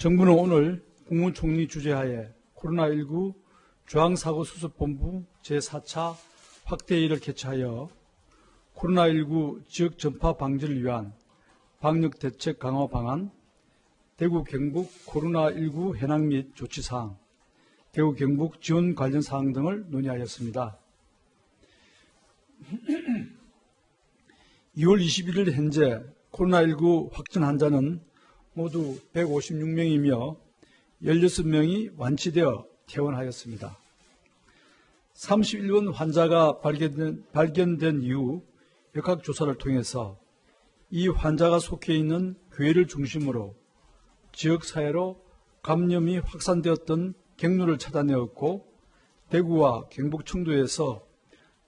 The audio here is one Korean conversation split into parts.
정부는 오늘 국무총리 주재하에 코로나19 중앙사고수습본부 제4차 확대회의를 개최하여 코로나19 지역 전파 방지를 위한 방역대책 강화 방안, 대구 경북 코로나19 현황 및 조치사항, 대구 경북 지원 관련 사항 등을 논의하였습니다. 2월 21일 현재 코로나19 확진 환자는 모두 156명이며 16명이 완치되어 퇴원하였습니다. 31번 환자가 발견된 이후 역학조사를 통해서 이 환자가 속해 있는 교회를 중심으로 지역사회로 감염이 확산되었던 경로를 찾아내었고 대구와 경북 청도에서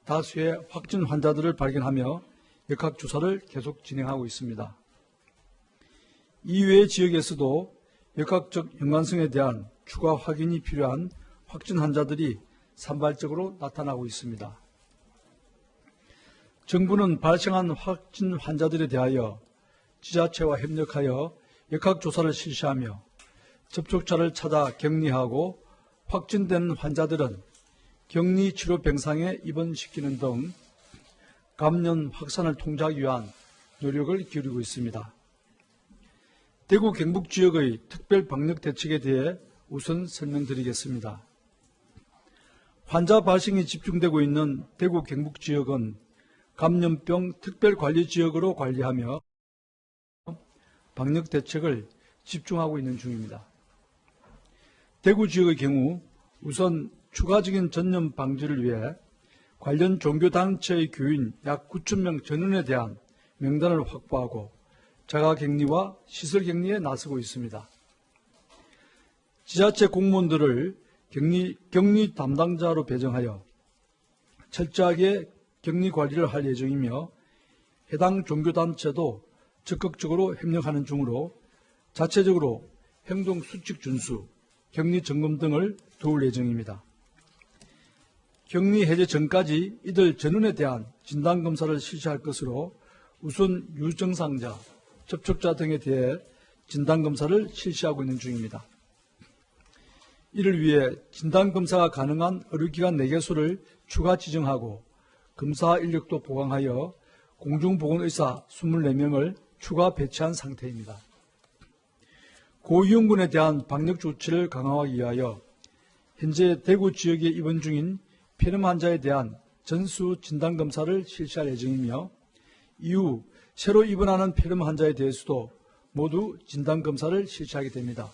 다수의 확진 환자들을 발견하며 역학조사를 계속 진행하고 있습니다. 이외의 지역에서도 역학적 연관성에 대한 추가 확인이 필요한 확진 환자들이 산발적으로 나타나고 있습니다. 정부는 발생한 확진 환자들에 대하여 지자체와 협력하여 역학조사를 실시하며 접촉자를 찾아 격리하고 확진된 환자들은 격리치료병상에 입원시키는 등 감염 확산을 통제하기 위한 노력을 기울이고 있습니다. 대구 경북 지역의 특별 방역 대책에 대해 우선 설명드리겠습니다. 환자 발생이 집중되고 있는 대구 경북 지역은 감염병 특별관리지역으로 관리하며 방역 대책을 집중하고 있는 중입니다. 대구 지역의 경우 우선 추가적인 전염 방지를 위해 관련 종교단체의 교인 약 9,000명 전원에 대한 명단을 확보하고 자가격리와 시설격리에 나서고 있습니다. 지자체 공무원들을 격리 담당자로 배정하여 철저하게 격리 관리를 할 예정이며 해당 종교단체도 적극적으로 협력하는 중으로 자체적으로 행동수칙 준수, 격리 점검 등을 도울 예정입니다. 격리 해제 전까지 이들 전원에 대한 진단검사를 실시할 것으로 우선 유증상자, 접촉자 등에 대해 진단검사를 실시하고 있는 중입니다. 이를 위해 진단검사가 가능한 의료기관 4개소를 추가 지정하고 검사 인력도 보강하여 공중보건의사 24명을 추가 배치한 상태입니다. 고위험군에 대한 방역 조치를 강화하기 위하여 현재 대구 지역에 입원 중인 폐렴 환자에 대한 전수 진단검사를 실시할 예정이며 이후 새로 입원하는 폐렴 환자에 대해서도 모두 진단검사를 실시하게 됩니다.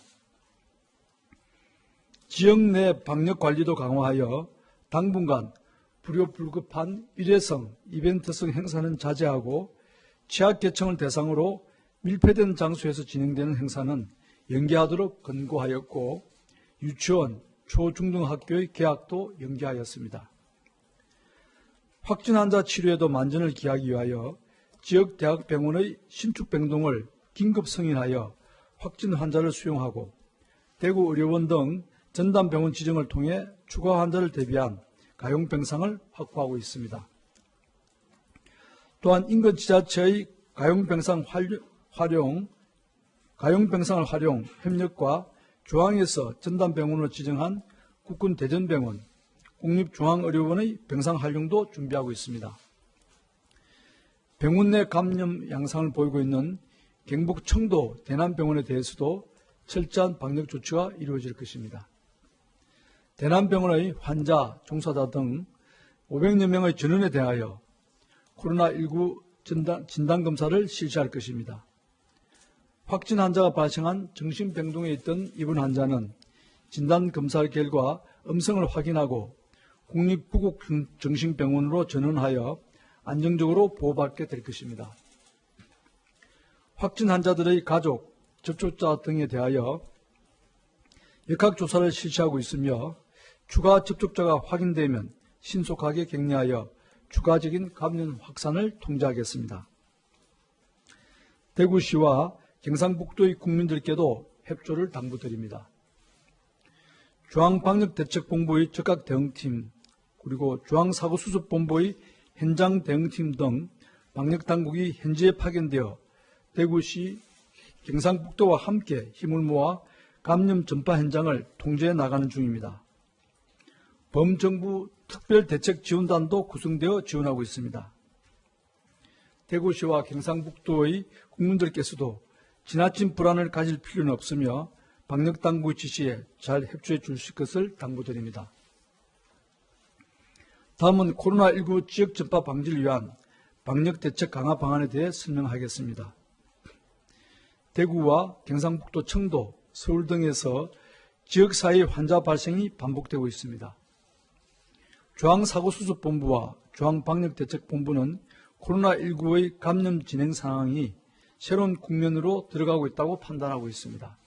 지역 내 방역관리도 강화하여 당분간 불효불급한 일회성, 이벤트성 행사는 자제하고 취약계층을 대상으로 밀폐된 장소에서 진행되는 행사는 연기하도록 권고하였고 유치원, 초중등학교의 개학도 연기하였습니다. 확진 환자 치료에도 만전을 기하기 위하여 지역 대학병원의 신축병동을 긴급 승인하여 확진 환자를 수용하고 대구의료원 등 전담병원 지정을 통해 추가 환자를 대비한 가용병상을 확보하고 있습니다. 또한 인근 지자체의 가용병상을 활용 협력과 중앙에서 전담병원으로 지정한 국군대전병원, 국립중앙의료원의 병상 활용도 준비하고 있습니다. 병원 내 감염 양상을 보이고 있는 경북 청도 대남병원에 대해서도 철저한 방역 조치가 이루어질 것입니다. 대남병원의 환자, 종사자 등 500여 명의 전원에 대하여 코로나19 진단검사를 실시할 것입니다. 확진 환자가 발생한 정신병동에 있던 입원 환자는 진단검사 결과 음성을 확인하고 국립부국정신병원으로 전원하여 안정적으로 보호받게 될 것입니다. 확진 환자들의 가족, 접촉자 등에 대하여 역학조사를 실시하고 있으며 추가 접촉자가 확인되면 신속하게 격리하여 추가적인 감염 확산을 통제하겠습니다. 대구시와 경상북도의 국민들께도 협조를 당부드립니다. 중앙방역대책본부의 적각대응팀 그리고 중앙사고수습본부의 현장대응팀 등 방역당국이 현지에 파견되어 대구시 경상북도와 함께 힘을 모아 감염 전파 현장을 통제해 나가는 중입니다. 범정부 특별대책지원단도 구성되어 지원하고 있습니다. 대구시와 경상북도의 국민들께서도 지나친 불안을 가질 필요는 없으며 방역당국의 지시에 잘 협조해 주실 것을 당부드립니다. 다음은 코로나19 지역 전파 방지를 위한 방역대책 강화 방안에 대해 설명하겠습니다. 대구와 경상북도, 청도, 서울 등에서 지역사회 환자 발생이 반복되고 있습니다. 중앙사고수습본부와 중앙방역대책본부는 코로나19의 감염 진행 상황이 새로운 국면으로 들어가고 있다고 판단하고 있습니다.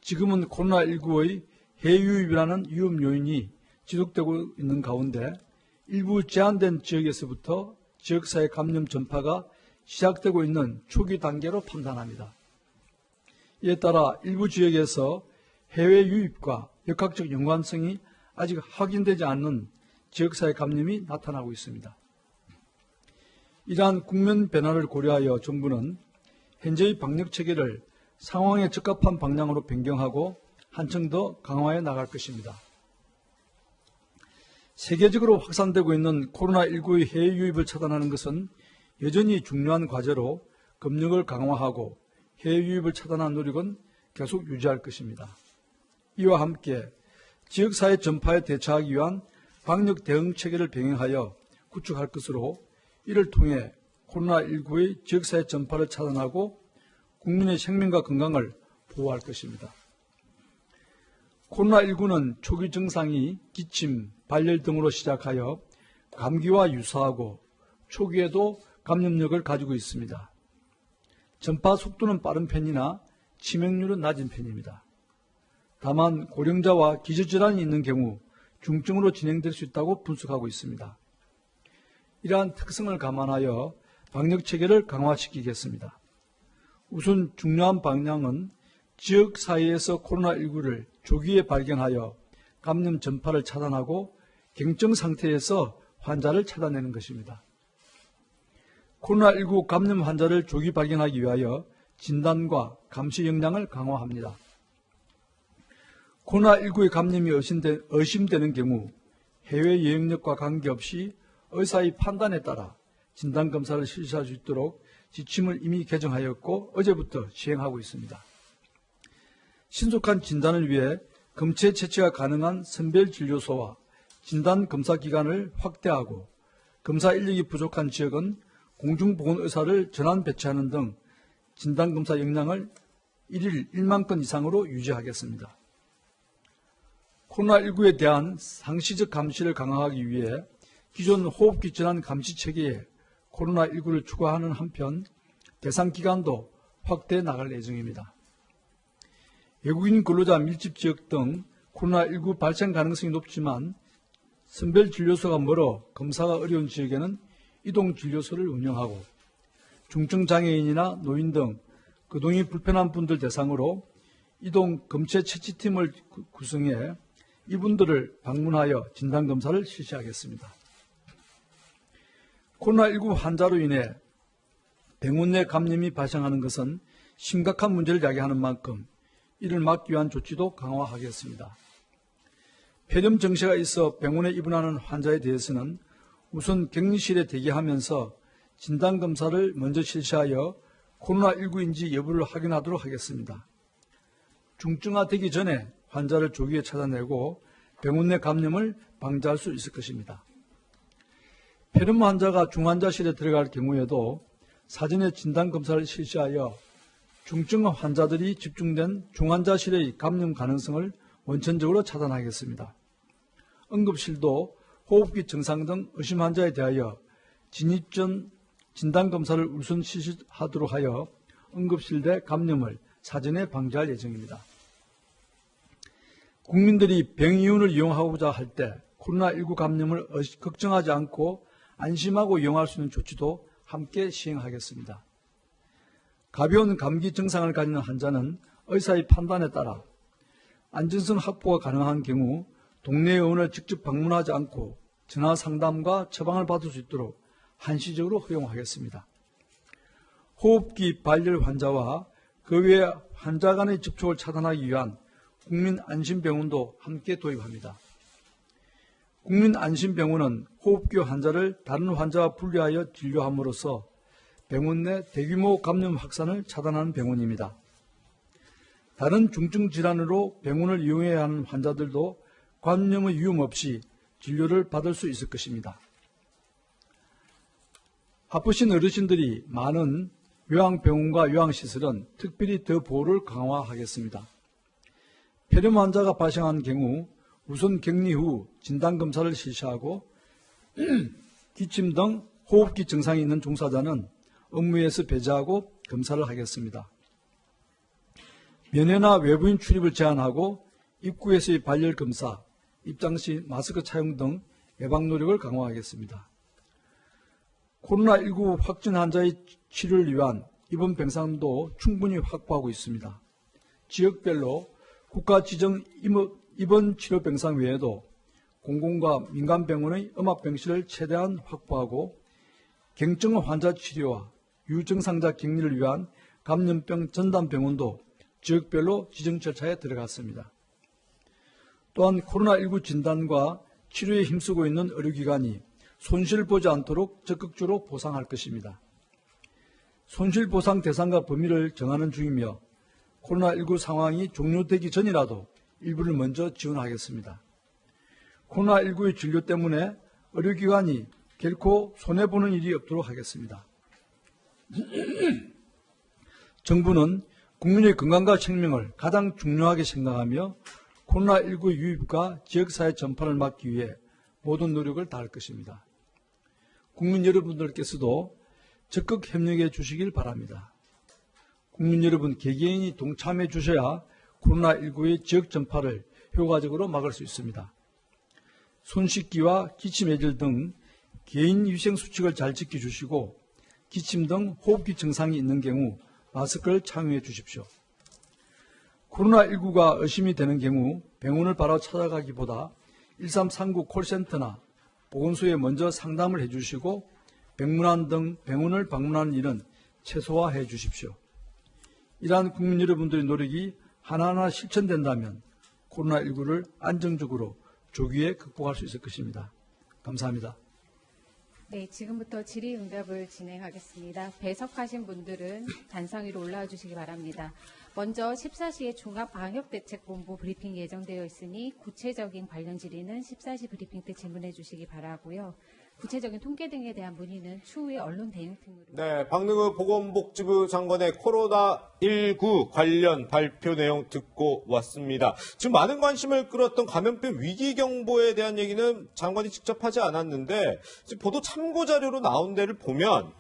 지금은 코로나19의 해유입이라는 위험 요인이 지속되고 있는 가운데 일부 제한된 지역에서부터 지역사회 감염 전파가 시작되고 있는 초기 단계로 판단합니다. 이에 따라 일부 지역에서 해외 유입과 역학적 연관성이 아직 확인되지 않는 지역사회 감염이 나타나고 있습니다. 이러한 국면 변화를 고려하여 정부는 현재의 방역 체계를 상황에 적합한 방향으로 변경하고 한층 더 강화해 나갈 것입니다. 세계적으로 확산되고 있는 코로나19의 해외 유입을 차단하는 것은 여전히 중요한 과제로 검역을 강화하고 해외 유입을 차단하는 노력은 계속 유지할 것입니다. 이와 함께 지역사회 전파에 대처하기 위한 방역 대응 체계를 병행하여 구축할 것으로 이를 통해 코로나19의 지역사회 전파를 차단하고 국민의 생명과 건강을 보호할 것입니다. 코로나19는 초기 증상이 기침, 발열 등으로 시작하여 감기와 유사하고 초기에도 감염력을 가지고 있습니다. 전파 속도는 빠른 편이나 치명률은 낮은 편입니다. 다만 고령자와 기저질환이 있는 경우 중증으로 진행될 수 있다고 분석하고 있습니다. 이러한 특성을 감안하여 방역체계를 강화시키겠습니다. 우선 중요한 방향은 지역 사회에서 코로나19를 조기에 발견하여 감염 전파를 차단하고 경증 상태에서 환자를 찾아내는 것입니다. 코로나19 감염 환자를 조기 발견하기 위하여 진단과 감시 역량을 강화합니다. 코로나19의 감염이 의심되는 경우 해외 여행력과 관계없이 의사의 판단에 따라 진단검사를 실시할 수 있도록 지침을 이미 개정하였고 어제부터 시행하고 있습니다. 신속한 진단을 위해 검체 채취가 가능한 선별진료소와 진단검사 기관을 확대하고 검사 인력이 부족한 지역은 공중보건의사를 전환 배치하는 등 진단검사 역량을 1일 1만 건 이상으로 유지하겠습니다. 코로나19에 대한 상시적 감시를 강화하기 위해 기존 호흡기 질환 감시 체계에 코로나19를 추가하는 한편 대상 기간도 확대해 나갈 예정입니다. 외국인 근로자 밀집 지역 등 코로나19 발생 가능성이 높지만 선별진료소가 멀어 검사가 어려운 지역에는 이동진료소를 운영하고 중증장애인이나 노인 등 거동이 불편한 분들 대상으로 이동 검체 채취팀을 구성해 이분들을 방문하여 진단검사를 실시하겠습니다. 코로나19 환자로 인해 병원 내 감염이 발생하는 것은 심각한 문제를 야기하는 만큼 이를 막기 위한 조치도 강화하겠습니다. 폐렴 증세가 있어 병원에 입원하는 환자에 대해서는 우선 격리실에 대기하면서 진단검사를 먼저 실시하여 코로나19인지 여부를 확인하도록 하겠습니다. 중증화되기 전에 환자를 조기에 찾아내고 병원 내 감염을 방지할 수 있을 것입니다. 폐렴 환자가 중환자실에 들어갈 경우에도 사전에 진단검사를 실시하여 중증 환자들이 집중된 중환자실의 감염 가능성을 원천적으로 차단하겠습니다. 응급실도 호흡기 증상 등 의심 환자에 대하여 진입 전 진단검사를 우선 실시하도록 하여 응급실 내 감염을 사전에 방지할 예정입니다. 국민들이 병이윤을 이용하고자 할 때 코로나19 감염을 걱정하지 않고 안심하고 이용할 수 있는 조치도 함께 시행하겠습니다. 가벼운 감기 증상을 가지는 환자는 의사의 판단에 따라 안전성 확보가 가능한 경우 동네 의원을 직접 방문하지 않고 전화 상담과 처방을 받을 수 있도록 한시적으로 허용하겠습니다. 호흡기 발열 환자와 그 외에 환자 간의 접촉을 차단하기 위한 국민안심병원도 함께 도입합니다. 국민안심병원은 호흡기 환자를 다른 환자와 분리하여 진료함으로써 병원 내 대규모 감염 확산을 차단하는 병원입니다. 다른 중증 질환으로 병원을 이용해야 하는 환자들도 감염의 위험 없이 진료를 받을 수 있을 것입니다. 아프신 어르신들이 많은 요양병원과 요양시설은 특별히 더 보호를 강화하겠습니다. 폐렴 환자가 발생한 경우 우선 격리 후 진단검사를 실시하고 기침 등 호흡기 증상이 있는 종사자는 업무에서 배제하고 검사를 하겠습니다. 면회나 외부인 출입을 제한하고 입구에서의 발열 검사, 입장 시 마스크 착용 등 예방 노력을 강화하겠습니다. 코로나19 확진 환자의 치료를 위한 입원 병상도 충분히 확보하고 있습니다. 지역별로 국가 지정 입원 치료 병상 외에도 공공과 민간 병원의 음압병실을 최대한 확보하고 경증 환자 치료와 유증상자 격리를 위한 감염병 전담병원도 지역별로 지정 절차에 들어갔습니다. 또한 코로나19 진단과 치료에 힘쓰고 있는 의료기관이 손실 보지 않도록 적극적으로 보상할 것입니다. 손실보상 대상과 범위를 정하는 중이며 코로나19 상황이 종료되기 전이라도 일부를 먼저 지원하겠습니다. 코로나19의 진료 때문에 의료기관이 결코 손해보는 일이 없도록 하겠습니다. 정부는 국민의 건강과 생명을 가장 중요하게 생각하며 코로나19 유입과 지역사회 전파를 막기 위해 모든 노력을 다할 것입니다. 국민 여러분들께서도 적극 협력해 주시길 바랍니다. 국민 여러분 개개인이 동참해 주셔야 코로나19의 지역 전파를 효과적으로 막을 수 있습니다. 손 씻기와 기침 해질 등 개인 위생 수칙을 잘 지켜주시고 기침 등 호흡기 증상이 있는 경우 마스크를 착용해 주십시오. 코로나19가 의심이 되는 경우 병원을 바로 찾아가기보다 1339 콜센터나 보건소에 먼저 상담을 해주시고 병문안 등 병원을 방문하는 일은 최소화해 주십시오. 이러한 국민 여러분들의 노력이 하나하나 실천된다면 코로나19를 안정적으로 조기에 극복할 수 있을 것입니다. 감사합니다. 네, 지금부터 질의응답을 진행하겠습니다. 배석하신 분들은 단상 위로 올라와 주시기 바랍니다. 먼저 14시에 종합방역대책본부 브리핑 예정되어 있으니 구체적인 관련 질의는 14시 브리핑 때 질문해 주시기 바라고요. 구체적인 통계 등에 대한 문의는 추후에 언론 대응팀으로. 네, 박능우 보건복지부 장관의 코로나19 관련 발표 내용 듣고 왔습니다. 지금 많은 관심을 끌었던 감염병 위기경보에 대한 얘기는 장관이 직접 하지 않았는데 지금 보도 참고 자료로 나온 데를 보면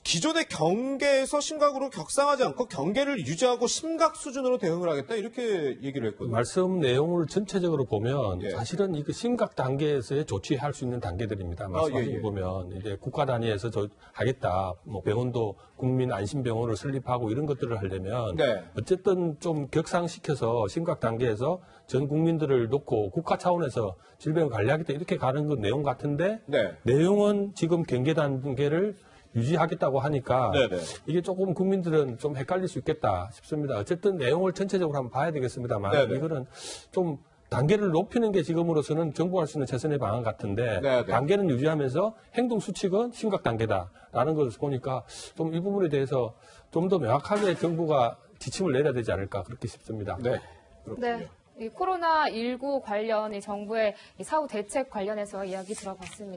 기존의 경계에서 심각으로 격상하지 않고 경계를 유지하고 심각 수준으로 대응을 하겠다 이렇게 얘기를 했거든요. 말씀 내용을 전체적으로 보면 예. 사실은 이거 심각 단계에서의 조치할 수 있는 단계들입니다. 말씀하신 거 보면 이제 국가 단위에서 하겠다. 뭐 병원도 국민 안심병원을 설립하고 이런 것들을 하려면 네. 어쨌든 좀 격상시켜서 심각 단계에서 전 국민들을 놓고 국가 차원에서 질병을 관리하겠다 이렇게 가는 그 내용 같은데 네. 내용은 지금 경계 단계를 유지하겠다고 하니까 네네. 이게 조금 국민들은 좀 헷갈릴 수 있겠다 싶습니다. 어쨌든 내용을 전체적으로 한번 봐야 되겠습니다만 네네. 이거는 좀 단계를 높이는 게 지금으로서는 정부할 수 있는 최선의 방안 같은데 네네. 단계는 유지하면서 행동 수칙은 심각 단계다라는 것을 보니까 좀 이 부분에 대해서 좀 더 명확하게 정부가 지침을 내려야 되지 않을까 그렇게 싶습니다. 네. 네. 이 코로나19 관련 이 정부의 이 사후 대책 관련해서 이야기 들어봤습니다.